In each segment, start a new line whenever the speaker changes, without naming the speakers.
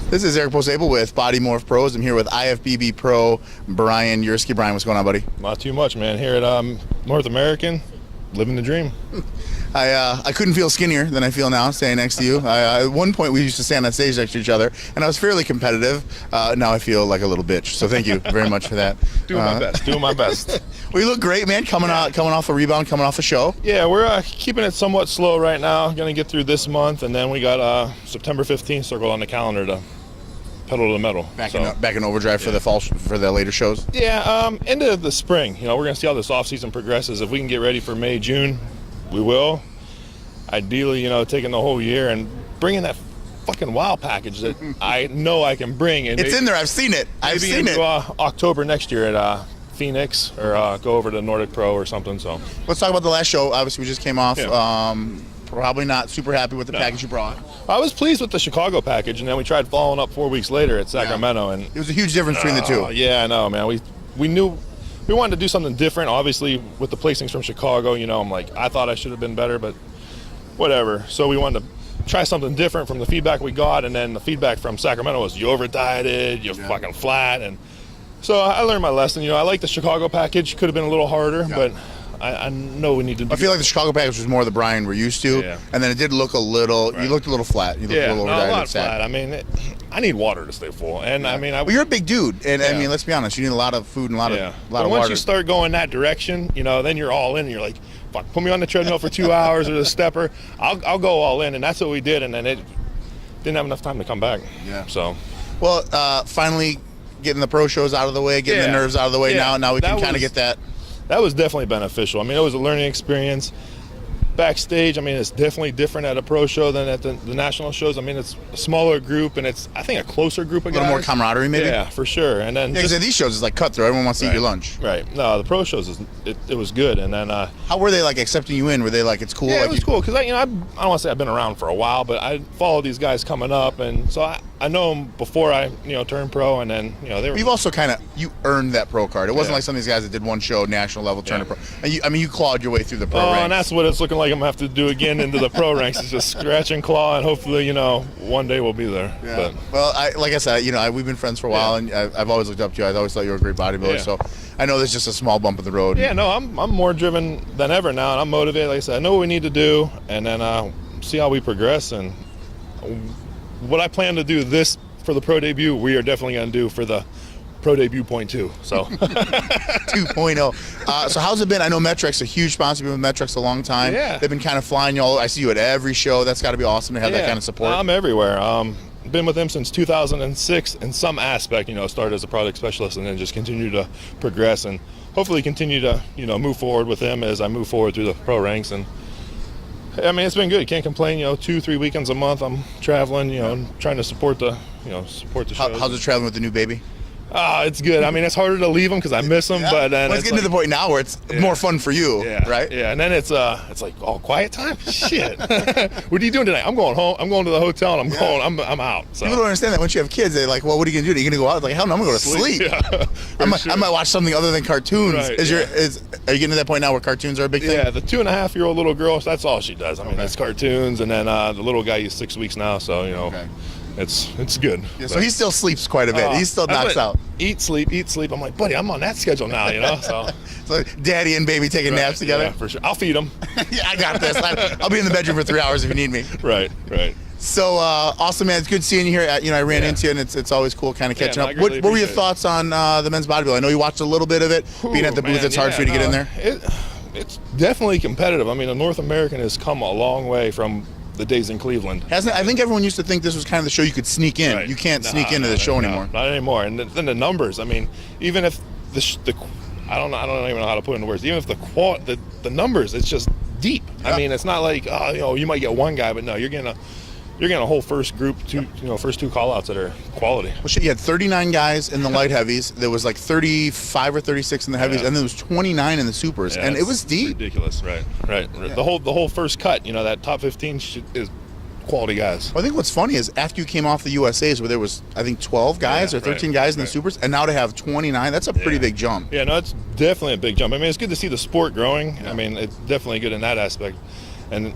This is Eric Posable with Body Morph Pros. I'm here with IFBB Pro Brian Yersky. Brian, what's going on, buddy?
Not too much, man. Here at North American, living the dream.
I couldn't feel skinnier than I feel now standing next to you. At one point, we used to stand on stage next to each other, and I was fairly competitive. Now I feel like a little bitch. So thank you very much for that.
Doing my best. Doing my best.
We look great, man. Coming off a rebound, coming off a show.
Yeah, we're keeping it somewhat slow right now. Going to get through this month, and then we got September 15th circled on the calendar to pedal to the metal.
Back in overdrive for the fall, for the later shows.
Yeah, into the spring. You know, we're going to see how this off season progresses. If we can get ready for May, June, we will. Ideally, you know, taking the whole year and bringing that fucking wow package that I know I can bring. And
it's in there. I've seen it. I've seen it.
October next year at Phoenix, or go over to Nordic Pro or something. So
let's talk about the last show. Obviously, we just came off.
Yeah.
Probably not super happy with the package you brought.
I was pleased with the Chicago package, and then we tried following up 4 weeks later at Sacramento, and
it was a huge difference between the two.
Yeah, I know, man. We knew we wanted to do something different. Obviously, with the placings from Chicago, you know, I thought I should have been better, but whatever. So we wanted to try something different from the feedback we got, and then the feedback from Sacramento was you over dieted, you're fucking flat, and so I learned my lesson. You know, I like the Chicago package. Could have been a little harder, but I know we need to do.
I feel like the Chicago package was more the Brian we're used to, and then it did look a little.
Right.
You looked a little flat. You looked a little
a lot flat. I mean, I need water to stay full, and I mean,
well, you're a big dude, and I mean, let's be honest, you need a lot of food and a lot of water.
Once you start going that direction, you know, then you're all in. And you're like, fuck, put me on the treadmill for 2 hours or the stepper. I'll go all in, and that's what we did, and then it didn't have enough time to come back. Yeah. So,
well, finally getting the pro shows out of the way, getting the nerves out of the way. Now we can kind of get that.
That was definitely beneficial. I mean, it was a learning experience. Backstage, I mean, it's definitely different at a pro show than at the national shows. I mean, it's a smaller group, and it's, I think, a closer group of guys.
A little more camaraderie, maybe?
Yeah, for sure. And then
because at these shows, it's like cutthroat. Everyone wants to eat your lunch.
Right. No, the pro shows, it was good. And then
how were they, like, accepting you in? Were they like, it's cool?
Yeah,
like,
it was cool, because I don't want to say I've been around for a while, but I followed these guys coming up, and so I know them before I turned pro, and then they were.
You've also you earned that pro card. It wasn't like some of these guys that did one show, national level, turned pro. And you clawed your way through the pro ranks.
And that's what it's looking like. I'm gonna have to do again into the pro ranks. It's just scratch and claw, and hopefully one day we'll be there.
Yeah.
But,
well, like I said, we've been friends for a while, and I've always looked up to you. I always thought you were a great bodybuilder. Yeah. So I know there's just a small bump in the road.
Yeah, no, I'm more driven than ever now, and I'm motivated. Like I said, I know what we need to do, and then see how we progress. And what I plan to do for the pro debut, we are definitely going to do for the pro debut .2. So
2.0. So how's it been? I know Metrek's a huge sponsor. You've been with Metrek's a long time.
Yeah.
They've been kind of flying you all. I see you at every show. That's got to be awesome to have that kind of support.
I'm everywhere. Been with them since 2006 in some aspect. Started as a product specialist and then just continue to progress and hopefully continue to move forward with them as I move forward through the pro ranks. And I mean, it's been good. Can't complain. 2-3 weekends a month I'm traveling. Trying to support the shows.
How's it traveling with the new baby?
It's good. I mean, it's harder to leave them because I miss them, but then
it's getting to the point now where it's more fun for you, right?
Yeah, and then it's like, oh, quiet time. Shit. What are you doing tonight? I'm going home. I'm going to the hotel, and I'm out. So.
People don't understand that once you have kids, they're like, well, what are you gonna do? Are you gonna go out? It's like, hell no, I'm gonna go to sleep.
Yeah,
I might watch something other than cartoons.
Right,
are you getting to that point now where cartoons are a big thing?
Yeah, the 2.5-year-old little girl, that's all she does. I mean, that's cartoons, and then the little guy, he's 6 weeks now, so It's good.
Yeah, so he still sleeps quite a bit. He still knocks out.
Eat, sleep. I'm like, buddy, I'm on that schedule now,
So daddy and baby taking naps together?
Yeah, for sure. I'll feed him.
Yeah, I got this. I'll be in the bedroom for 3 hours if you need me.
Right.
So awesome, man. It's good seeing you here. I ran into you, and it's always cool kind of catching up. What were your thoughts on the men's bodybuilding? I know you watched a little bit of it. Being at the booth, it's hard for you to get in there.
It's definitely competitive. I mean, the North American has come a long way from the days in Cleveland.
Hasn't it? I think everyone used to think this was kind of the show you could sneak in. Right. You can't sneak into the show anymore.
Not anymore. And then the numbers. I mean, even if I don't even know how to put it into words. Even if the numbers, it's just deep. Yeah. I mean, it's not like you might get one guy, but no, you're getting a whole first group, first two call outs that are quality.
Well, shit, you had 39 guys in the light heavies. There was like 35 or 36 in the heavies, and then there was 29 in the supers, and it was deep.
Ridiculous, right? Yeah. The whole first cut, that top 15 is quality guys.
Well, I think what's funny is after you came off the USAs, where there was, I think, 12 guys or 13 guys in the supers, and now to have 29, that's a pretty big jump.
Yeah, no, it's definitely a big jump. I mean, it's good to see the sport growing. I mean, it's definitely good in that aspect. And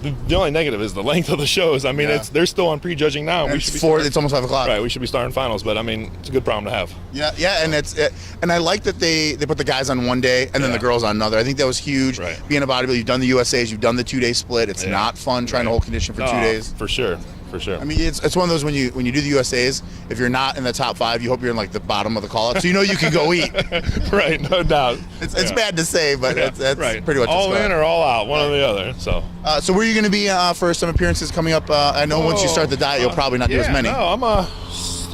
the only negative is the length of the shows. I mean, they're still on prejudging now.
And it's almost 5 o'clock.
Right, we should be starting finals, but I mean, it's a good problem to have.
Yeah, and I like that they put the guys on one day and then the girls on another. I think that was huge.
Right.
Being a bodybuilder, you've done the USAs, you've done the 2-day split. It's not fun trying to hold condition for 2 days.
For sure.
I mean, it's one of those when you do the USAs, if you're not in the top 5, you hope you're in like the bottom of the call-up, so you can go eat.
Right, no doubt.
It's bad to say, but that's pretty much
all in or all out, one or the other. So
where are you going to be for some appearances coming up? I know once you start the diet, you'll probably not do as many.
No,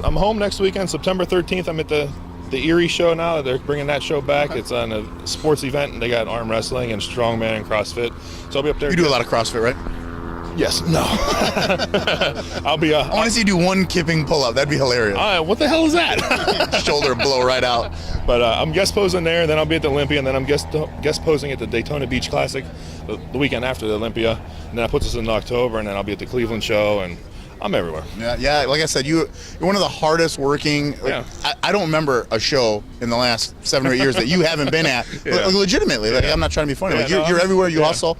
I'm home next weekend, September 13th. I'm at the Erie show now. They're bringing that show back. It's on a sports event, and they got arm wrestling and strongman and CrossFit. So I'll be up there.
You do a lot of CrossFit, right?
Yes. No. I'll be.
I want to see you do one kipping pull-up. That'd be hilarious.
What the hell is that?
Shoulder blow right out.
But I'm guest posing there, then I'll be at the Olympia, and then I'm guest posing at the Daytona Beach Classic the weekend after the Olympia, and then that puts us in October, and then I'll be at the Cleveland show, and I'm everywhere.
Yeah. Like I said, you're one of the hardest working.
Yeah.
I don't remember a show in the last 7 or 8 years that you haven't been at. Legitimately, like I'm not trying to be funny. You're everywhere. You hustle.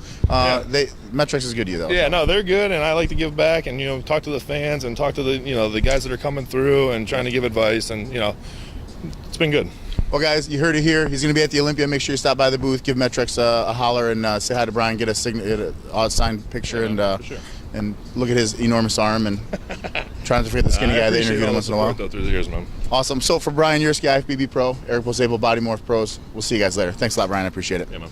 Metrics is good to you though.
Yeah, no, they're good, and I like to give back and talk to the fans and talk to the guys that are coming through and trying to give advice, and it's been good.
Well, guys, you heard it here. He's going to be at the Olympia. Make sure you stop by the booth, give Metrics a holler, and say hi to Brian. Get a signed picture, and look at his enormous arm, and trying to forget the skinny guy that interviewed him once in a while.
Through the years, man.
Awesome. So for Brian Yersky, IFBB Pro, Eric Posable, Body Morph Pros, we'll see you guys later. Thanks a lot, Brian. I appreciate it.
Yeah, man.